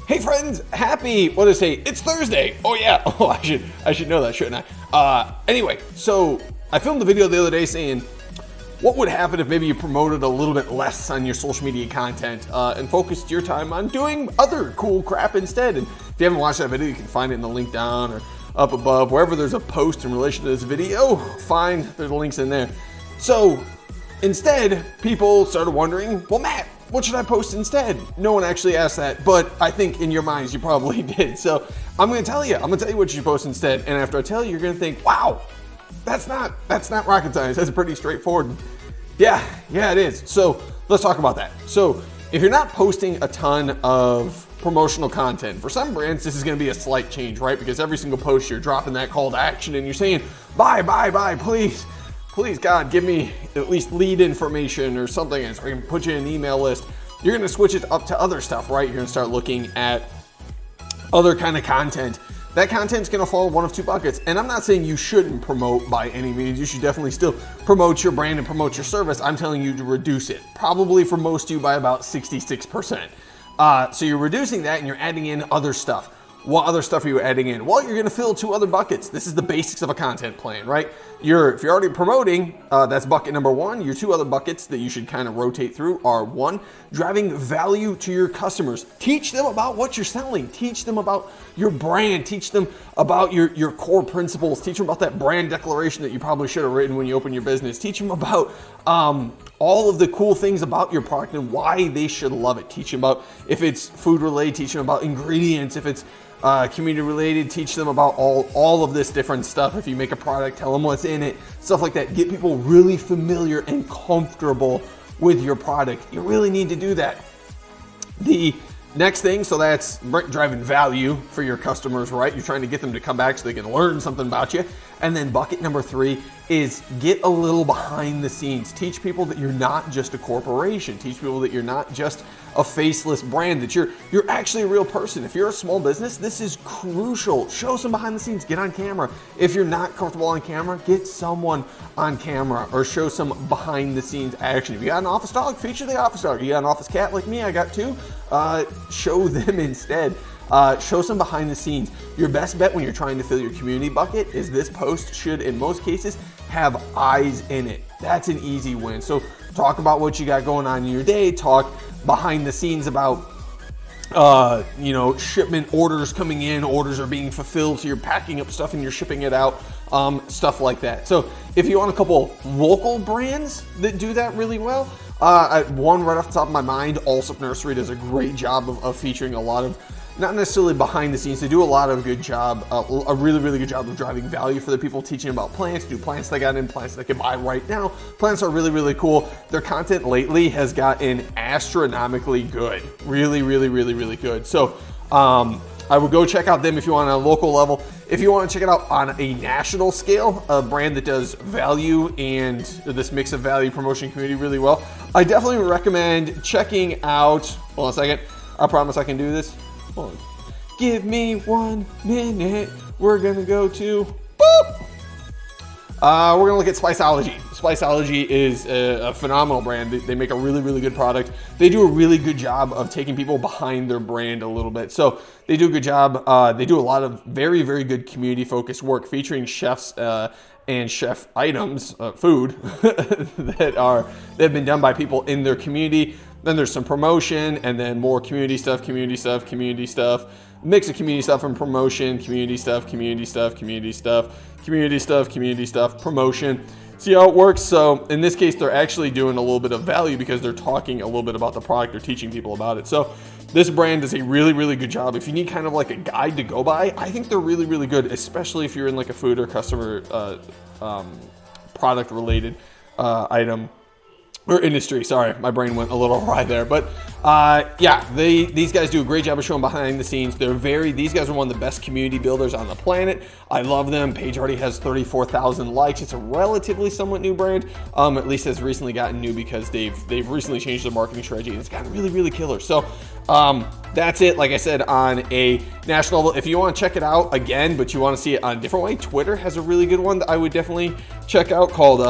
Hey friends, happy, what did I say? It's Thursday. Oh yeah, I should know that, shouldn't I? Anyway, so I filmed a video the other day saying, what would happen if maybe you promoted a little bit less on your social media content and focused your time on doing other cool crap instead? And if you haven't watched that video, you can find it in the link down or up above. Wherever there's a post in relation to this video, there's links in there. So instead, people started wondering, well, Matt, what should I post instead? No one actually asked that, but I think in your minds you probably did. So I'm gonna tell you what you should post instead. And after I tell you, you're gonna think, wow, that's not rocket science. That's pretty straightforward. Yeah, it is. So let's talk about that. So if you're not posting a ton of promotional content, for some brands, this is gonna be a slight change, right? Because every single post you're dropping that call to action and you're saying, buy, please God, give me at least lead information or something so I can put you in an email list. You're gonna switch it up to other stuff, right? You're gonna start looking at other kind of content. That content's gonna fall in one of two buckets. And I'm not saying you shouldn't promote by any means. You should definitely still promote your brand and promote your service. I'm telling you to reduce it. Probably for most of you by about 66%. So you're reducing that and you're adding in other stuff. What other stuff are you adding in? Well, you're gonna fill two other buckets. This is the basics of a content plan, right? If you're already promoting, that's bucket number one. Your two other buckets that you should kind of rotate through are one, driving value to your customers. Teach them about what you're selling. Teach them about your brand. Teach them about your core principles. Teach them about that brand declaration that you probably should have written when you open your business. Teach them about all of the cool things about your product and why they should love it. Teach them about, if it's food related, teach them about ingredients. If it's community related, teach them about all of this different stuff. If you make a product, tell them what's in it, stuff like that. Get people really familiar and comfortable with your product. You really need to do that. The next thing, so that's driving value for your customers, right? You're trying to get them to come back so they can learn something about you. And then bucket number three is get a little behind the scenes. Teach people that you're not just a corporation. Teach people that you're not just a faceless brand, that you're actually a real person. If you're a small business, this is crucial. Show some behind the scenes, get on camera. If you're not comfortable on camera, get someone on camera or show some behind the scenes action. If you got an office dog, feature the office dog. You got an office cat like me, I got two, show them instead. Show some behind the scenes. Your best bet when you're trying to fill your community bucket is this post should, in most cases, have eyes in it. That's an easy win. So talk about what you got going on in your day. Talk behind the scenes about shipment orders coming in, orders are being fulfilled, so you're packing up stuff and you're shipping it out, stuff like that. So if you want a couple local brands that do that really well, one right off the top of my mind, Allsup Nursery does a great job of featuring a lot of, not necessarily behind the scenes, they do a lot of good job, a really, really good job of driving value for the people, teaching about plants, new plants they got in, plants they can buy right now. Plants are really, really cool. Their content lately has gotten astronomically good. Really, really, really, really good. So I would go check out them if you want on a local level. If you want to check it out on a national scale, a brand that does value and this mix of value, promotion, community really well, I definitely recommend checking out, hold on a second, I promise I can do this. Hold on. Give me 1 minute. We're gonna go to boop. We're gonna look at Spiceology. Spiceology is a phenomenal brand. They make a really, really good product. They do a really good job of taking people behind their brand a little bit. So they do a good job. They do a lot of very, very good community-focused work featuring chefs and chef items, food that have been done by people in their community. Then there's some promotion and then more community stuff, mix of community stuff and promotion, community stuff, promotion. See how it works? So in this case, they're actually doing a little bit of value because they're talking a little bit about the product. They're teaching people about it. So this brand does a really, really good job. If you need kind of like a guide to go by, I think they're really, really good, especially if you're in like a food or customer product related item. Or industry, sorry, my brain went a little awry there. But these guys do a great job of showing behind the scenes. These guys are one of the best community builders on the planet. I love them. Page already has 34,000 likes. It's a relatively somewhat new brand, at least has recently gotten new because they've recently changed their marketing strategy and it's gotten really, really killer. So that's it, like I said, on a national level. If you want to check it out again, but you want to see it on a different way, Twitter has a really good one that I would definitely check out called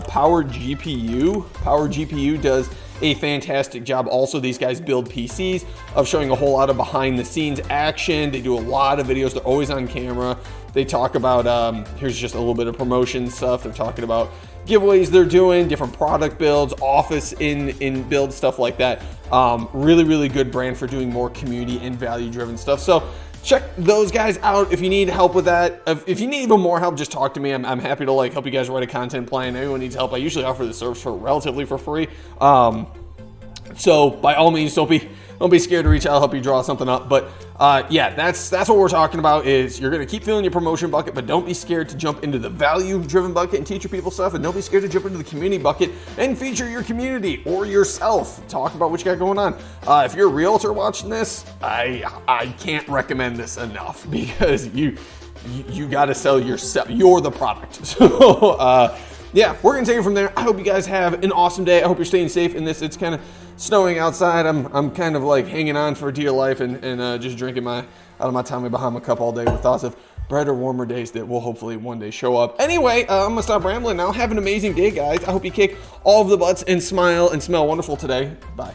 Power GPU. Power GPU does a fantastic job. Also, these guys build PCs of showing a whole lot of behind the scenes action. They do a lot of videos. They're always on camera. They talk about, here's just a little bit of promotion stuff. They're talking about giveaways they're doing, different product builds, office in build, stuff like that. Really, really good brand for doing more community and value driven stuff. So check those guys out if you need help with that. If you need even more help, just talk to me. I'm happy to like help you guys write a content plan. Anyone needs help, I usually offer the service for relatively for free. So by all means, don't be scared to reach out. I'll help you draw something up. But yeah, that's what we're talking about. Is you're gonna keep filling your promotion bucket, but don't be scared to jump into the value-driven bucket and teach your people stuff, and don't be scared to jump into the community bucket and feature your community or yourself. Talk about what you got going on. If you're a realtor watching this, I can't recommend this enough, because you got to sell yourself. You're the product. So yeah, we're gonna take it from there. I hope you guys have an awesome day. I hope you're staying safe in this. It's kind of snowing outside. I'm kind of like hanging on for dear life and just drinking out of my Tommy Bahama cup all day with thoughts of brighter, warmer days that will hopefully one day show up. Anyway, I'm gonna stop rambling now. Have an amazing day, guys. I hope you kick all of the butts and smile and smell wonderful today. Bye.